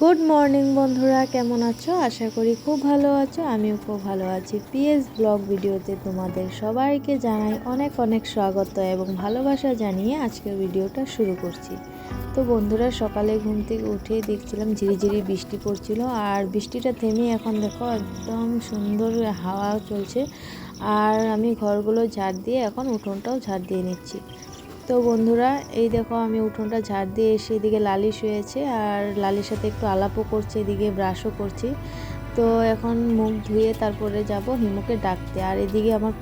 Good morning বন্ধুরা, কেমন আছো? আশা করি খুব ভালো আছো। আমিও খুব ভালো আছি। পিএস ব্লগ ভিডিওতে তোমাদের সবাইকে জানাই অনেক অনেক স্বাগত এবং ভালোবাসা জানিয়ে আজকের ভিডিওটা শুরু করছি। তো বন্ধুরা, সকালে ঘুম থেকে উঠে দেখছিলাম ঝিরিঝিরি বৃষ্টি পড়ছিল, আর বৃষ্টিটা থেমে এখন দেখো একদম সুন্দর হাওয়া চলছে। আর আমি ঘরগুলো ঝাড় দিয়ে এখন উঠোনটাও ঝাড় দিয়ে নিচ্ছি। তো বন্ধুরা, এই দেখো আমি উঠোনটা ঝাড় দিয়ে এসে এদিকে লালি শুয়েছে, আর লালির সাথে একটু আলাপও করছে, এদিকে ব্রাশও করছি। তো এখন মুখ ধুয়ে তারপরে যাব হিমুকে ডাকতে। আর এদিকে আমার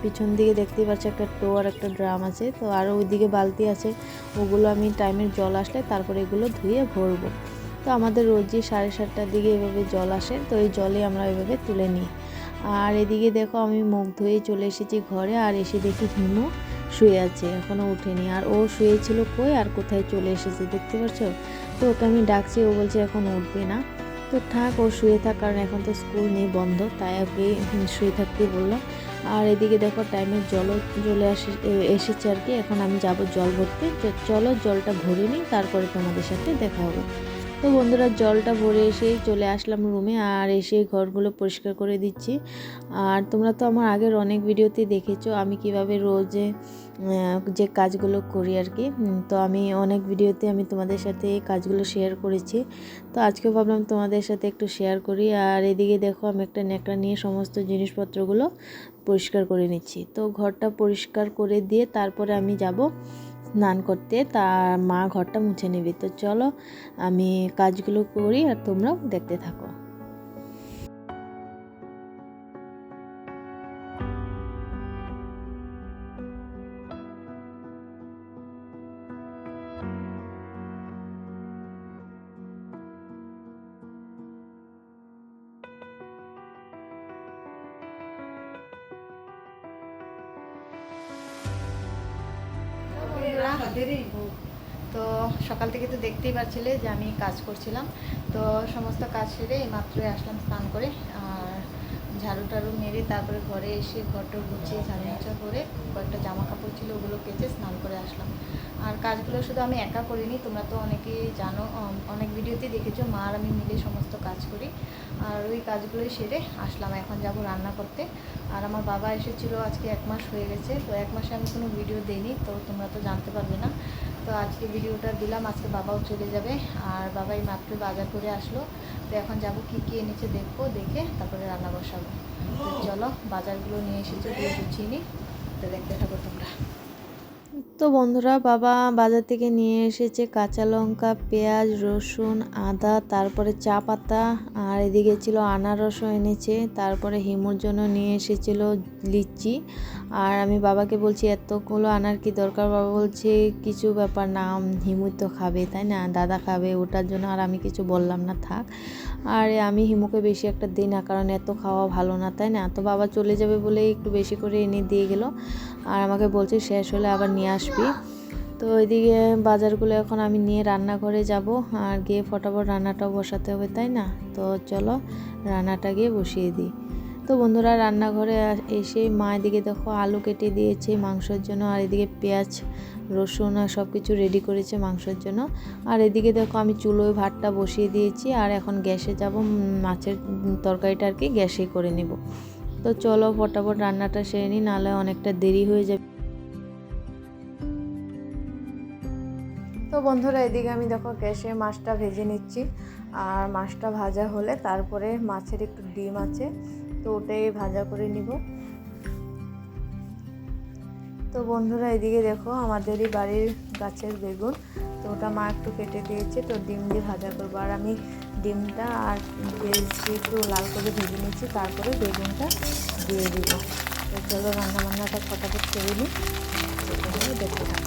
পিছন দিকে দেখতেই পাচ্ছি একটা টো আর একটা ড্রাম আছে, তো আরও ওইদিকে বালতি আছে, ওগুলো আমি টাইমের জল আসলে তারপরে এগুলো ধুয়ে ভরবো। তো আমাদের রোজই 7:30টার দিকে এভাবে জল আসে, তো এই জলে আমরা এভাবে তুলে নিই। আর এদিকে দেখো আমি মুখ ধুয়ে চলে এসেছি ঘরে, আর এসে দেখি হিমু শুয়ে আছে, এখনও উঠেনি। আর ও শুয়েছিল কই আর কোথায় চলে এসেছে দেখতে পাচ্ছ। তো ওকে আমি ডাকছি, ও বলছে এখন উঠবে না। তো থাক, ও শুয়ে থাক, কারণ এখন তো স্কুল নেই, বন্ধ, তাই ওকে শুয়ে থাকতে বললাম। আর এদিকে দেখো টাইমের জলও চলে এসেছে আর কি। এখন আমি যাব জল ভরতে। চলো জলটা ভরে নিই, তারপরে তোমাদের সাথে দেখা হবে। তো বন্ধুরা, জলটা ভরে এসেই চলে আসলাম রুমে, আর এসে ঘরগুলো পরিষ্কার করে দিচ্ছি। আর তোমরা তো আমার আগের অনেক ভিডিওতে দেখেছো আমি কিভাবে রোজে যে কাজগুলো করি আর কি। তো আমি অনেক ভিডিওতে আমি তোমাদের সাথে এই কাজগুলো শেয়ার করেছি। তো আজকে ভাবলাম তোমাদের সাথে একটু শেয়ার করি। আর এদিকে দেখো আমি একটা ন্যাকড়া নিয়ে সমস্ত জিনিসপত্রগুলো পরিষ্কার করে নিচ্ছি। তো ঘরটা পরিষ্কার করে দিয়ে তারপরে আমি যাব স্নান করতে, তার মা ঘরটা মুছে নেবে। তো চলো আমি কাজগুলো করি আর তোমরাও দেখতে থাকো। তো সকাল থেকে তো দেখতেই পাচ্ছিলে যে আমি কাজ করছিলাম। তো সমস্ত কাজ সেরে এইমাত্রই আসলাম স্নান করে, আর ঝাড়ু টাড়ু মেরে তারপরে ঘরে এসে ঘরটা গুছিয়ে ঝাড়ু মোছা করে কয়েকটা জামা কাপড় ছিল ওগুলো কেচে স্নান করে আসলাম। আর কাজগুলো শুধু আমি একা করিনি, তোমরা তো অনেকেই জানো, অনেক ভিডিওতেই দেখেছো মা আর আমি মিলে সমস্ত কাজ করি। আর ওই কাজগুলোই সেরে আসলাম, এখন যাব রান্না করতে। আর আমার বাবা এসেছিলো আজকে 1 মাস হয়ে গেছে, তো 1 মাসে আমি কোনো ভিডিও দিইনি, তো তোমরা তো জানতে পারবে না। তো আজকে ভিডিওটা দিলাম, আজকে বাবাও চলে যাবে। আর বাবাই মাত্র বাজার করে আসলো, তো এখন যাব কি কি এনেছে দেখবো, দেখে তারপরে রান্না বসাবো। তো চলো বাজারগুলো নিয়ে এসেছে, দিয়ে গুছিয়ে নিই, তো দেখতে থাকো তোমরা। তো বন্ধুরা, বাবা বাজার থেকে নিয়ে এসেছে কাঁচা লঙ্কা, পেঁয়াজ, রসুন, আদা, তারপরে চা পাতা, আর এদিকে ছিল আনারসও এনেছে। তারপরে হিমুর জন্য নিয়ে এসেছিল লিচি। আর আমি বাবাকে বলছি এতগুলো আনার কি দরকার? বাবা বলছে কিছু ব্যাপার না, হিমু তো খাবে, তাই না, দাদা খাবে, ওটার জন্য আর আমি কিছু বললাম না, থাক। আর আমি হিমুকে বেশি একটা দিই না, কারণ এত খাওয়া ভালো না, তাই না। তো বাবা চলে যাবে বলে একটু বেশি করে এনে দিয়ে গেল, আর আমাকে বলছে শেষ হলে আবার নিয়ে আসবি। তো ওইদিকে বাজারগুলো এখন আমি নিয়ে রান্নাঘরে যাব, আর গিয়ে ফটাফট রান্নাটাও বসাতে হবে, তাই না। তো চলো রান্নাটা গিয়ে বসিয়ে দিই। তো বন্ধুরা, রান্নাঘরে এসে মা এদিকে দেখো আলু কেটে দিয়েছে মাংসের জন্য, আর এদিকে পেঁয়াজ, রসুন আর সব কিছু রেডি করেছে মাংসের জন্য। আর এদিকে দেখো আমি চুলোয় ভাতটা বসিয়ে দিয়েছি, আর এখন গ্যাসে যাব, মাছের তরকারিটা আর কি গ্যাসেই করে নেব। তো চলো ফটাফট রান্নাটা সেরে নিই, নাহলে অনেকটা দেরি হয়ে যাবে। তো বন্ধুরা, এদিকে আমি দেখো গ্যাসে মাছটা ভেজে নিচ্ছি। আর মাছটা ভাজা হলে তারপরে মাছের একটু ডিম আছে, তো ওটাই ভাজা করে নিব। তো বন্ধুরা, এদিকে দেখো আমাদেরই বাড়ির গাছের বেগুন, তো ওটা মা একটু কেটে দিয়েছে, তো ডিম দিয়ে ভাজা করবো। আর আমি ডিমটা আর পেঁয়াজ দিয়ে একটু লাল করে ভেজে নিচ্ছি, তারপরে বেগুনটা দিয়ে দিব। তো চলো রান্নাবান্নাটা ফটাফট করে নিই, দেখতে থাকো।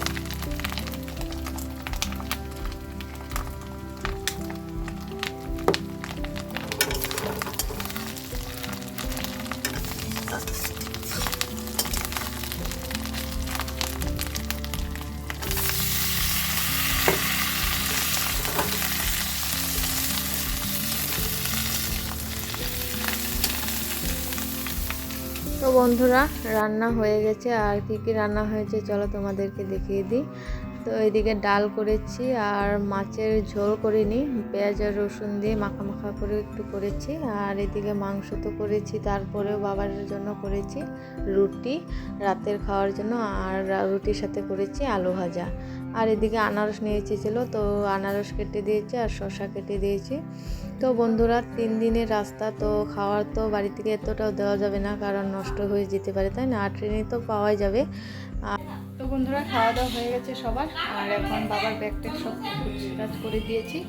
তো বন্ধুরা, রান্না হয়ে গেছে। আর কি কি রান্না হয়েছে চলো তোমাদেরকে দেখিয়ে দিই। তো এদিকে ডাল করেছি আর মাছের ঝোল করিনি, পেঁয়াজ আর রসুন দিয়ে মাখা মাখা করে একটু করেছি। আর এদিকে মাংস তো করেছি, তারপরেও বাবার জন্য করেছি রুটি রাতের খাওয়ার জন্য, আর রুটির সাথে করেছি আলু ভাজা। আর এদিকে আনারস নিয়ে এসেছিল, তো আনারস কেটে দিয়েছি আর শসা কেটে দিয়েছি। তো বন্ধুরা 3 দিনের রাস্তা, তো খাওয়ার তো বাড়ি থেকে এতটাও দেওয়া যাবে না, কারণ নষ্ট হয়ে যেতে পারে, তাই না? আর ট্রেনে তো পাওয়াই যাবে। তো বন্ধুরা খাওয়া দাওয়া হয়ে গেছে সবার, আর এখন বাবার ব্যাগ ট্যাগ সব কাজ করে দিয়েছি।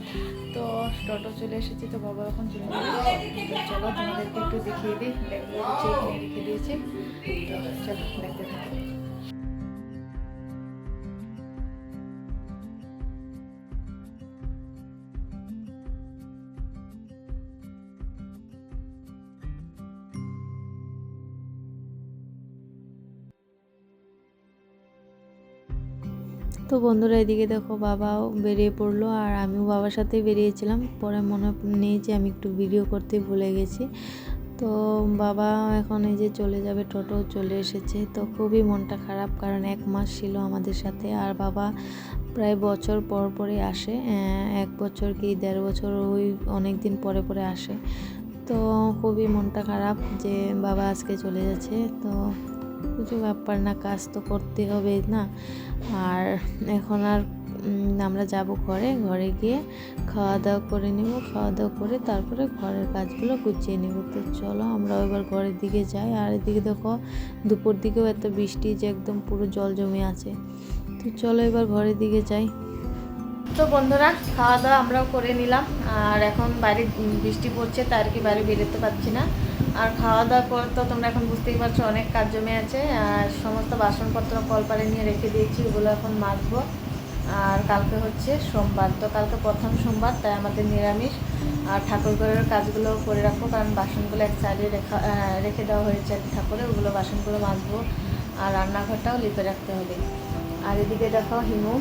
তো টোটো চলে এসেছি, তো বাবা এখন চলে যাবে। তো চলো তোমাদেরকে একটু দেখিয়ে দিই, ব্যাগগুলো গুছিয়ে এখানে রেখে দিয়েছি। তো চলো দেখতে থাকি। তো বন্ধুরা এদিকে দেখো বাবাও বেরিয়ে পড়লো, আর আমিও বাবার সাথেই বেরিয়েছিলাম। পরে মনে নেই যে আমি একটু ভিডিও করতে ভুলে গেছি। তো বাবা এখন এই যে চলে যাবে, টোটো চলে এসেছে। তো খুবই মনটা খারাপ, কারণ 1 মাস ছিল আমাদের সাথে, আর বাবা প্রায় বছর পর পরে আসে, 1 বছর কি 1.5 বছর, ওই অনেক দিন পরে পরে আসে। তো খুবই মনটা খারাপ যে বাবা আজকে চলে যাচ্ছে। তো কিছু ব্যাপার না, কাজ তো করতে হবে না। আর এখন আর আমরা যাব ঘরে গিয়ে খাওয়া দাওয়া করে নেব, খাওয়া দাওয়া করে তারপরে ঘরের কাজগুলো গুছিয়ে নেব। তো চলো আমরা এবার ঘরের দিকে যাই। আর এদিকে দেখো দুপুর দিকেও এত বৃষ্টি যে একদম পুরো জল জমে আছে। তো চলো এবার ঘরের দিকে যাই। তো বন্ধুরা খাওয়া দাওয়া আমরাও করে নিলাম, আর এখন বাইরে বৃষ্টি পড়ছে, তার কি বাইরে বেরোতে পারছি না। আর খাওয়া দাওয়ার পর তো তোমরা এখন বুঝতেই পারছো অনেক কাজ জমে আছে, আর সমস্ত বাসনপত্র কলপারে নিয়ে রেখে দিয়েছি, ওগুলো এখন মাজবো। আর কালকে হচ্ছে সোমবার, তো কালকে প্রথম সোমবার, তাই আমাদের নিরামিষ। আর ঠাকুর ঘরের কাজগুলো করে রাখবো, কারণ বাসনগুলো এক সাইডে রেখে দেওয়া হয়েছে ঠাকুরের, ওগুলো বাসনগুলো মাজবো। আর রান্নাঘরটাও লিপে রাখতে হবে। আর এদিকে দেখো হিমু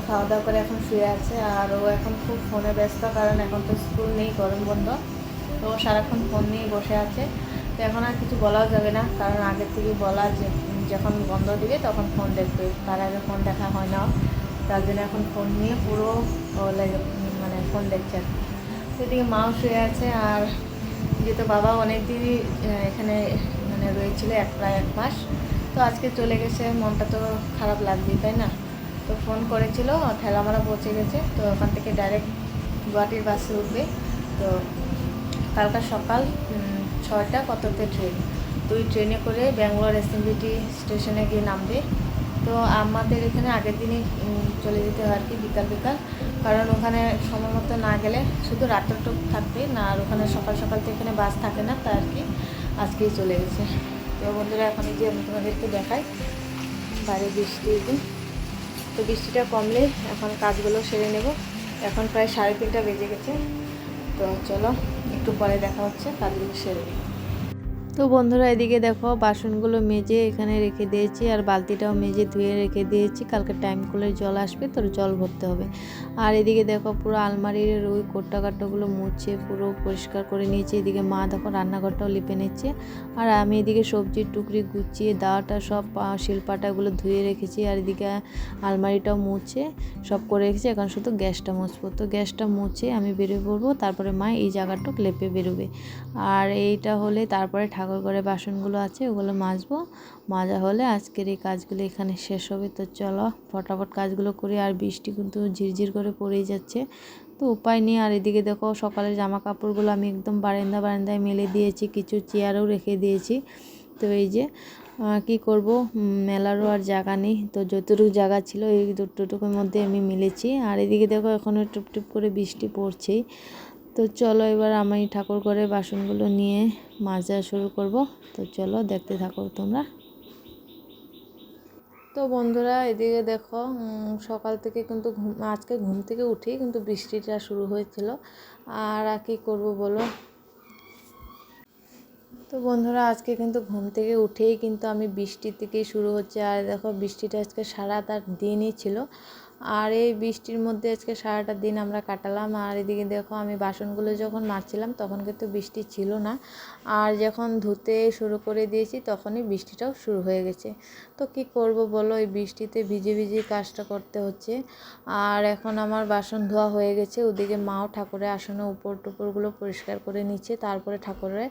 খাওয়া দাওয়া করে এখন শুয়ে আছে, আর ও এখন খুব ফোনে ব্যস্ত, কারণ এখন তো স্কুল নেই, গরম বন্ধ। তো ও সারাক্ষণ ফোন নিয়ে বসে আছে। তো এখন আর কিছু বলাও যাবে না, কারণ আগের থেকেই বলা যে যখন বন্ধ দিবে তখন ফোন দেখবে, তার আগে ফোন দেখা হয় না। তার জন্য এখন ফোন নিয়ে পুরো মানে ফোন দেখছে আর কি। তো এদিকে মাও শুয়ে আছে, আর যেহেতু বাবা অনেক দিনই এখানে মানে রয়েছিল, প্রায় 1 মাস। তো আজকে চলে গেছে, মনটা তো খারাপ লাগবেই, তাই না? তো ফোন করেছিল, ঠেলামারা পৌঁছে গেছে, তো ওখান থেকে ডাইরেক্ট গুয়াহাটির বাসে উঠবে। তো কালকে সকাল 6টা কততে ট্রেন, তো ওই ট্রেনে করে ব্যাঙ্গালোর এসএমবিটি স্টেশনে গিয়ে নামবে। তো আমাদের এখানে আগের দিনই চলে যেতে হয় আর কি, বিকাল, কারণ ওখানে সময় মতো না গেলে শুধু রাতটুকু থাকবে না, আর ওখানে সকাল তো এখানে বাস থাকে না, তাই আর কি আজকেই চলে গেছে। তো বন্ধুরা এখন এই যে আমি তোমাদেরকে দেখাই বাইরে বৃষ্টি, তো বৃষ্টিটা কমলে এখন কাজগুলো সেরে নেব। এখন প্রায় 3:30 বেজে গেছে। তো চলো একটু পরে দেখা হচ্ছে, কাজগুলো সেরে। তো বন্ধুরা এদিকে দেখো বাসনগুলো মেজে এখানে রেখে দিয়েছি, আর বালতিটাও মেজে ধুয়ে রেখে দিয়েছি, কালকে টাইম করে জল আসবে, তো জল ভরতে হবে। আর এদিকে দেখো পুরো আলমারির ওই কাট্টাগুলো মুছে পুরো পরিষ্কার করে নিয়েছি। এদিকে মা দেখো রান্নাঘরটাও লিপে নিচ্ছে, আর আমি এদিকে সবজির টুকরি গুছিয়ে দাওয়াটা সব শিলপাটাগুলো ধুয়ে রেখেছি। আর এদিকে আলমারিটাও মুছে সব করে রেখেছি, এখন শুধু গ্যাসটা মুছবো। তো গ্যাসটা মুছে আমি বেরিয়ে পড়বো, তারপরে মা এই জায়গাটা লেপে বেরোবে। আর এইটা হলে তারপরে ঠাকুর ঘরে বাসনগুলো আছে ওগুলো মাজা হলে আজকের এই কাজগুলো এখানে শেষ হবে। তো চলো ফটাফট কাজগুলো করি। আর বৃষ্টি কিন্তু ঝিরঝির করে পড়েই যাচ্ছে, তো উপায় নেই। আর এদিকে দেখো সকালের জামা কাপড়গুলো আমি একদম বারান্দায় মেলে দিয়েছি, কিছু চেয়ারেও রেখে দিয়েছি। তো এই যে কি করব, মেলারও আর জায়গা নেই, তো যতটুকু জায়গা ছিল এই দুটোটুকুর মধ্যে আমি মিলেছি। আর এদিকে দেখো এখনও টুপটুপ করে বৃষ্টি পড়ছেই। তো চলো এবার আমি ঠাকুর ঘরে বাসনগুলো নিয়ে মাজা শুরু করব। তো চলো দেখতে থাকো তোমরা। তো বন্ধুরা এদিকে দেখো সকাল থেকে কিন্তু আজকে ঘুম থেকে উঠেই কিন্তু বৃষ্টিটা শুরু হয়েছিল, আর কি করব বলো। তো বন্ধুরা আজকে কিন্তু ঘুম থেকে উঠেই কিন্তু আমি বৃষ্টি থেকেই শুরু হচ্ছে। আর দেখো বৃষ্টিটা আজকে সারাটা দিনই ছিল, আর এই বৃষ্টির মধ্যে আজকে সারাটা দিন আমরা কাটালাম। আর এদিকে দেখো আমি বাসনগুলো যখন মাজছিলাম তখন কিন্তু বৃষ্টি ছিল না, আর যখন ধুতে শুরু করে দিয়েছি তখনই বৃষ্টিটাও শুরু হয়ে গেছে। তো কি করব বলো, এই বৃষ্টিতে ভিজে ভিজে কাজটা করতে হচ্ছে। আর এখন আমার বাসন ধোয়া হয়ে গেছে, ওদিকে মাও ঠাকুরের আসনের উপর টুপুরগুলো পরিষ্কার করে নিচ্ছে, তারপরে ঠাকুরের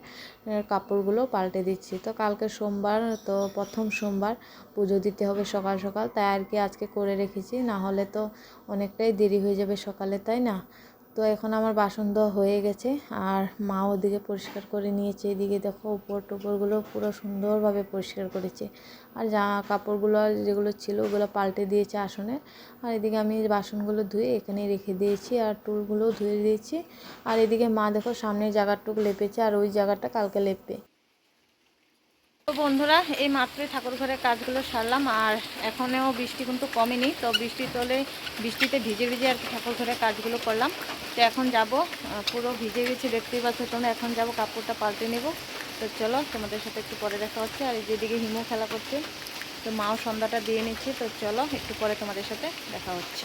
কাপড়গুলো পাল্টে দিচ্ছি। তো কালকে সোমবার, তো প্রথম সোমবার পুজো দিতে হবে সকাল সকাল, তাই আর কি আজকে করে রেখেছি, না হলে তো অনেকটাই দেরি হয়ে যাবে সকালে, তাই না? তো এখন আমার বাসন ধোয়া হয়ে গেছে, আর মা ওদিকে পরিষ্কার করে নিয়েছে। এদিকে দেখো উপর টুপরগুলো পুরো সুন্দরভাবে পরিষ্কার করেছে, আর জামা কাপড়গুলো যেগুলো ছিল ওগুলো পাল্টে দিয়েছে আসনে। আর এদিকে আমি বাসনগুলো ধুয়ে এখানে রেখে দিয়েছি, আর টুলগুলোও ধুয়ে দিয়েছি। আর এদিকে মা দেখো সামনের জায়গাটুকু লেপেছে, আর ওই জায়গাটা কালকে লেপবে। তো বন্ধুরা, এই মাত্রই ঠাকুর ঘরের কাজগুলো সারলাম, আর এখনও বৃষ্টি কিন্তু কমেনি। তো বৃষ্টি তোলে, বৃষ্টিতে ভিজে ভিজে আর কি ঠাকুর ঘরের কাজগুলো করলাম। তো এখন যাব, পুরো ভিজে গেছে দেখতেই পাচ্ছ তোমরা। এখন যাব কাপড়টা পাল্টে নেব। তো চলো তোমাদের সাথে একটু পরে দেখা হচ্ছে। আর যেদিকে হিমু খেলা করছে, তো মাও সন্ধ্যাটা দিয়ে নিচ্ছে। তো চলো একটু পরে তোমাদের সাথে দেখা হচ্ছে।